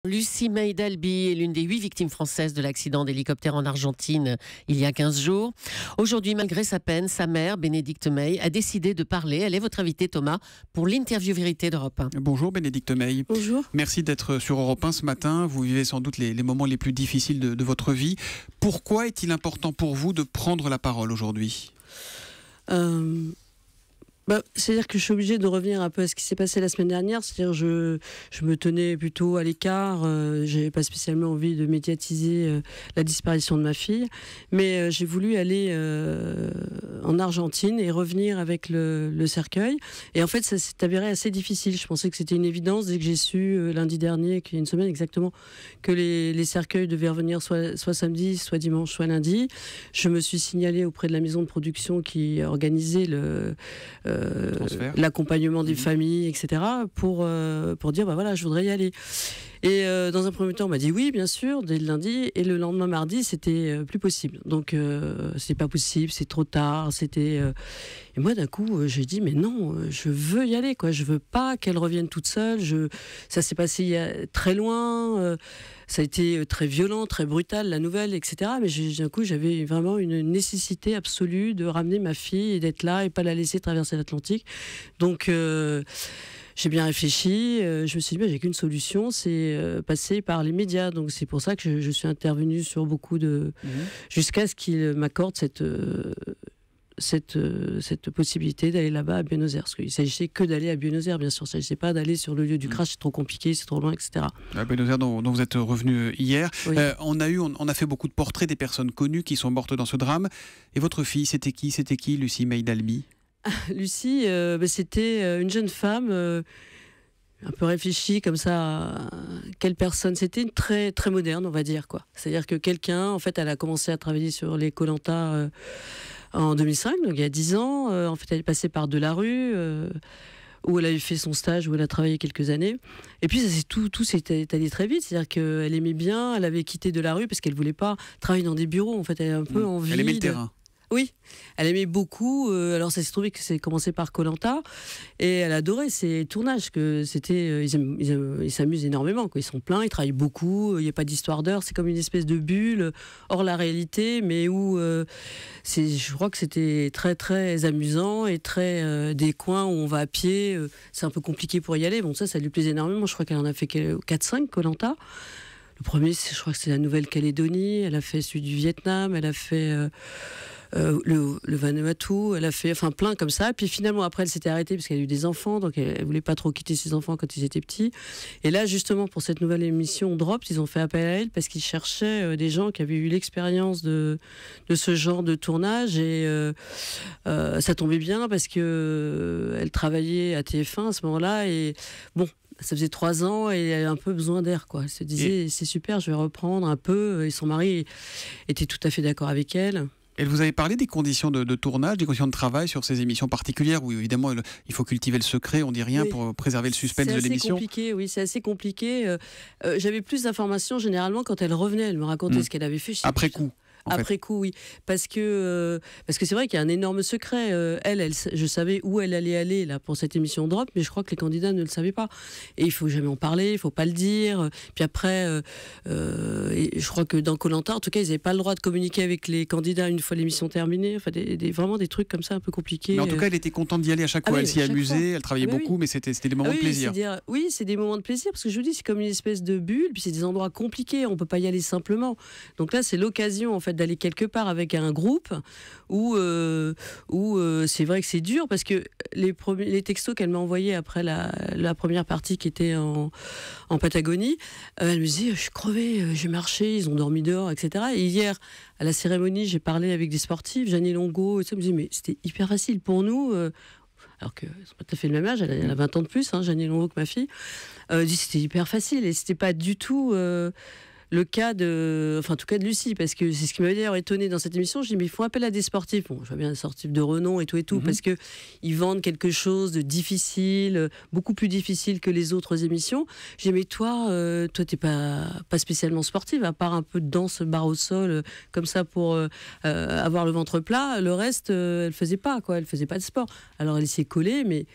Lucie May d'Albi est l'une des 8 victimes françaises de l'accident d'hélicoptère en Argentine il y a 15 jours. Aujourd'hui, malgré sa peine, sa mère, Bénédicte May, a décidé de parler. Elle est votre invitée, Thomas, pour l'interview vérité d'Europe 1. Bonjour Bénédicte May. Bonjour. Merci d'être sur Europe 1 ce matin. Vous vivez sans doute les moments les plus difficiles de votre vie. Pourquoi est-il important pour vous de prendre la parole aujourd'hui ? C'est-à-dire que je suis obligée de revenir un peu à ce qui s'est passé la semaine dernière. C'est-à-dire je me tenais plutôt à l'écart. J'avais pas spécialement envie de médiatiser la disparition de ma fille. Mais j'ai voulu aller en Argentine et revenir avec le cercueil. Et en fait, ça s'est avéré assez difficile. Je pensais que c'était une évidence dès que j'ai su lundi dernier, qu'il y a une semaine exactement, que les cercueils devaient revenir soit samedi, soit dimanche, soit lundi. Je me suis signalée auprès de la maison de production qui organisait l'accompagnement des familles, etc., pour dire voilà, je voudrais y aller. Et dans un premier temps, on m'a dit oui, bien sûr, dès le lundi, et le lendemain mardi, c'était plus possible. Donc c'est pas possible, c'est trop tard, c'était. Et moi, d'un coup, j'ai dit mais non, je veux y aller, quoi. Je veux pas qu'elle revienne toute seule. Ça s'est passé très loin. Ça a été très violent, très brutal, la nouvelle, etc. Mais d'un coup, j'avais vraiment une nécessité absolue de ramener ma fille et d'être là et pas la laisser traverser l'Atlantique. Donc j'ai bien réfléchi, je me suis dit, j'ai qu'une solution, c'est passer par les médias. Donc c'est pour ça que je suis intervenue sur beaucoup jusqu'à ce qu'il m'accorde cette possibilité d'aller là-bas à Buenos Aires. Parce qu'il ne s'agissait que d'aller à Buenos Aires, bien sûr. Il ne s'agissait pas d'aller sur le lieu du crash, c'est trop compliqué, c'est trop loin, etc. À Buenos Aires, dont vous êtes revenu hier. Oui. On a fait beaucoup de portraits des personnes connues qui sont mortes dans ce drame. Et votre fille, c'était qui, Lucie May d'Albi ? Lucie, c'était une jeune femme un peu réfléchie comme ça. Quelle personne ? C'était très très moderne, on va dire, quoi. C'est-à-dire que quelqu'un, en fait, elle a commencé à travailler sur les Koh-Lanta en 2005, donc il y a 10 ans. En fait, elle est passée par Delarue, où elle a fait son stage, où elle a travaillé quelques années. Et puis tout s'est allé très vite. C'est-à-dire qu'elle aimait bien, elle avait quitté Delarue parce qu'elle voulait pas travailler dans des bureaux. En fait, elle avait un peu envie. Elle aimait le terrain. Oui, elle aimait beaucoup. Alors ça s'est trouvé que c'est commencé par Koh-Lanta et elle adorait ces tournages. Que c'était, ils s'amusent énormément. Quoi. Ils sont pleins, ils travaillent beaucoup. Il n'y a pas d'histoire d'heure. C'est comme une espèce de bulle hors la réalité, mais où je crois que c'était très très amusant et très des coins où on va à pied. C'est un peu compliqué pour y aller. Bon, ça lui plaisait énormément. Je crois qu'elle en a fait 4-5 Koh-Lanta. Le premier, je crois que c'est la Nouvelle-Calédonie. Elle a fait celui du Vietnam. Elle a fait le Vanuatu, elle a fait plein comme ça. Puis finalement après elle s'était arrêtée parce qu'elle a eu des enfants, donc elle voulait pas trop quitter ses enfants quand ils étaient petits. Et là justement pour cette nouvelle émission Drops, ils ont fait appel à elle parce qu'ils cherchaient des gens qui avaient eu l'expérience de ce genre de tournage et ça tombait bien parce que elle travaillait à TF1 à ce moment-là et bon. Ça faisait 3 ans et elle avait un peu besoin d'air, quoi. Elle se disait, c'est super, je vais reprendre un peu. Et son mari était tout à fait d'accord avec elle. Et vous avez parlé des conditions de tournage, des conditions de travail sur ces émissions particulières où évidemment il faut cultiver le secret, on dit rien pour préserver le suspense de l'émission. C'est assez compliqué. J'avais plus d'informations généralement quand elle revenait, elle me racontait ce qu'elle avait fait. Après coup. Après coup, oui. Parce que c'est vrai qu'il y a un énorme secret. Je savais où elle allait aller là, pour cette émission Drop, mais je crois que les candidats ne le savaient pas. Et il faut jamais en parler, il faut pas le dire. Puis après, et je crois que dans Koh-Lanta, en tout cas, ils n'avaient pas le droit de communiquer avec les candidats une fois l'émission terminée. Enfin, vraiment des trucs comme ça un peu compliqués. Mais en tout cas, elle était contente d'y aller à chaque fois. Elle s'y amusait, elle travaillait beaucoup, mais c'était des moments de plaisir. C'est des moments de plaisir, parce que je vous dis, c'est comme une espèce de bulle, puis c'est des endroits compliqués, on peut pas y aller simplement. Donc là, c'est l'occasion, en fait, d'aller quelque part avec un groupe où c'est vrai que c'est dur parce que les textos qu'elle m'a envoyés après la première partie qui était en Patagonie, elle me disait je suis crevée, j'ai marché, ils ont dormi dehors, etc. Et hier à la cérémonie j'ai parlé avec des sportifs, Jeannie Longo, et ça, me disait mais c'était hyper facile pour nous. Alors qu'elles sont pas tout à fait le même âge, elle a 20 ans de plus, Jeannie Longo, que ma fille. Dit c'était hyper facile et c'était pas du tout le cas en tout cas de Lucie, parce que c'est ce qui m'avait d'ailleurs étonné dans cette émission. Je dis mais ils font appel à des sportifs. Bon, je vois bien des sportifs de renom et tout, parce que ils vendent quelque chose de difficile, beaucoup plus difficile que les autres émissions. Je dis mais toi t'es pas spécialement sportive, à part un peu de danse barre au sol, comme ça pour avoir le ventre plat. Le reste, elle faisait pas, quoi. Elle faisait pas de sport. Alors elle s'y est collée, mais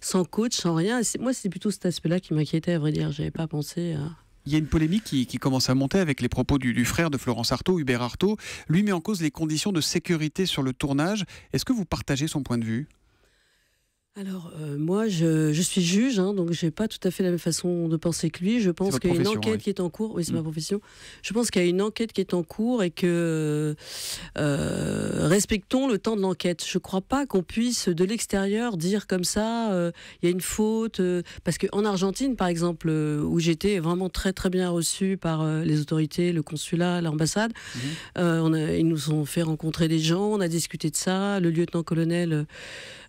sans coach, sans rien. Moi, c'est plutôt cet aspect-là qui m'inquiétait, à vrai dire. J'avais pas pensé à Il y a une polémique qui commence à monter avec les propos du frère de Florence Artaud, Hubert Artaud. Lui met en cause les conditions de sécurité sur le tournage. Est-ce que vous partagez son point de vue ? Alors, moi, je suis juge, hein, donc je n'ai pas tout à fait la même façon de penser que lui. Je pense qu'il y a une enquête qui est en cours. Oui, c'est ma profession. Je pense qu'il y a une enquête qui est en cours et que respectons le temps de l'enquête. Je ne crois pas qu'on puisse, de l'extérieur, dire comme ça, il y a une faute. Parce qu'en Argentine, par exemple, où j'étais vraiment très, très bien reçue par les autorités, le consulat, l'ambassade, ils nous ont fait rencontrer des gens, on a discuté de ça. Le lieutenant-colonel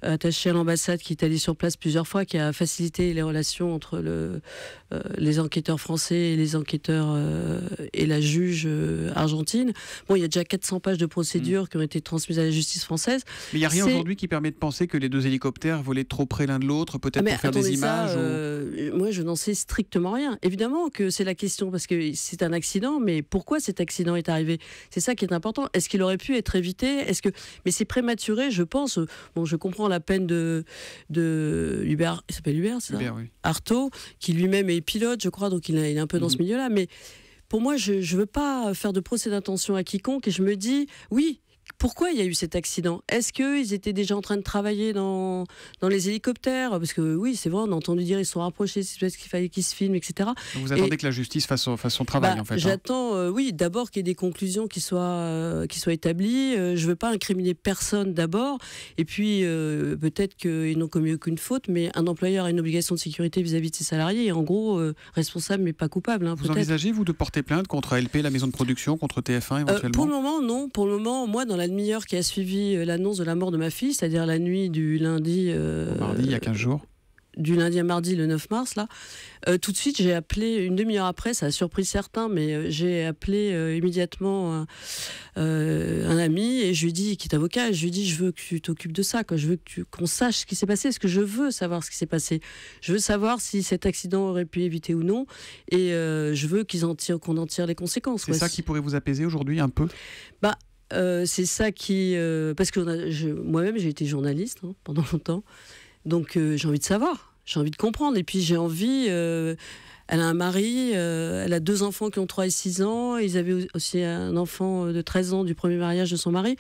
attaché à l'ambassade qui est allé sur place plusieurs fois, qui a facilité les relations entre les enquêteurs français et les enquêteurs et la juge argentine. Bon, il y a déjà 400 pages de procédures qui ont été transmises à la justice française. Mais il n'y a rien aujourd'hui qui permet de penser que les deux hélicoptères volaient trop près l'un de l'autre, peut-être pour faire des images Moi, je n'en sais strictement rien. Évidemment que c'est la question, parce que c'est un accident, mais pourquoi cet accident est arrivé? C'est ça qui est important. Est-ce qu'il aurait pu être évité? Mais c'est prématuré, je pense. Bon, je comprends la peine de Hubert, il s'appelle Hubert, c'est ça, Hubert, oui. Artaud, qui lui-même est pilote, je crois, donc il est un peu dans ce milieu-là. Mais pour moi, je ne veux pas faire de procès d'intention à quiconque, et je me dis, oui, pourquoi il y a eu cet accident? Est-ce qu'ils étaient déjà en train de travailler dans les hélicoptères? Parce que oui, c'est vrai, on a entendu dire qu'ils sont rapprochés, c'est parce qu'il fallait qu'ils se filment, etc. Donc vous attendez que la justice fasse son travail, en fait. J'attends, oui, d'abord qu'il y ait des conclusions qui soient établies. Je ne veux pas incriminer personne d'abord. Et puis, peut-être qu'ils n'ont commis aucune faute, mais un employeur a une obligation de sécurité vis-à-vis de ses salariés. Et en gros, responsable, mais pas coupable. Hein, vous envisagez, vous, de porter plainte contre ALP, la maison de production, contre TF1 éventuellement? Pour le moment, non. Pour le moment, moi, dans la demi-heure qui a suivi l'annonce de la mort de ma fille, c'est-à-dire la nuit du lundi... au mardi, il y a 15 jours. Du lundi à mardi, le 9 mars, là. Tout de suite, j'ai appelé, une demi-heure après, ça a surpris certains, mais j'ai appelé immédiatement un ami, et je lui ai dit, qui est avocat, je lui ai dit, je veux que tu t'occupes de ça, quoi. Je veux qu'on sache ce qui s'est passé, parce que je veux savoir ce qui s'est passé. Je veux savoir si cet accident aurait pu éviter ou non, et je veux qu'on en tire les conséquences. C'est ça qui pourrait vous apaiser aujourd'hui, un peu? C'est ça qui... parce que moi-même, j'ai été journaliste pendant longtemps. Donc j'ai envie de savoir, j'ai envie de comprendre. Et puis j'ai envie... elle a un mari, elle a 2 enfants qui ont 3 et 6 ans. Ils avaient aussi un enfant de 13 ans du premier mariage de son mari.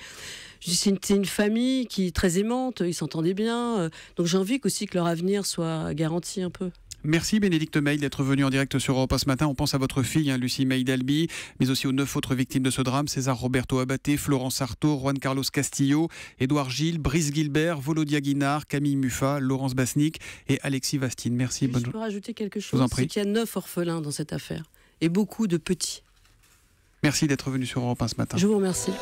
C'est une famille qui est très aimante, ils s'entendaient bien. Donc j'ai envie aussi que leur avenir soit garanti un peu. Merci Bénédicte Mail d'être venue en direct sur Europe 1 ce matin. On pense à votre fille, Lucie Mail d'Albi, mais aussi aux 9 autres victimes de ce drame: César Roberto Abaté, Florence Artaud, Juan Carlos Castillo, Édouard Gilles, Brice Guilbert, Volodia Guinard, Camille Muffat, Laurence Basnic et Alexis Vastine. Merci. Je peux rajouter quelque chose, c'est qu'il y a 9 orphelins dans cette affaire et beaucoup de petits. Merci d'être venu sur Europe 1 ce matin. Je vous remercie.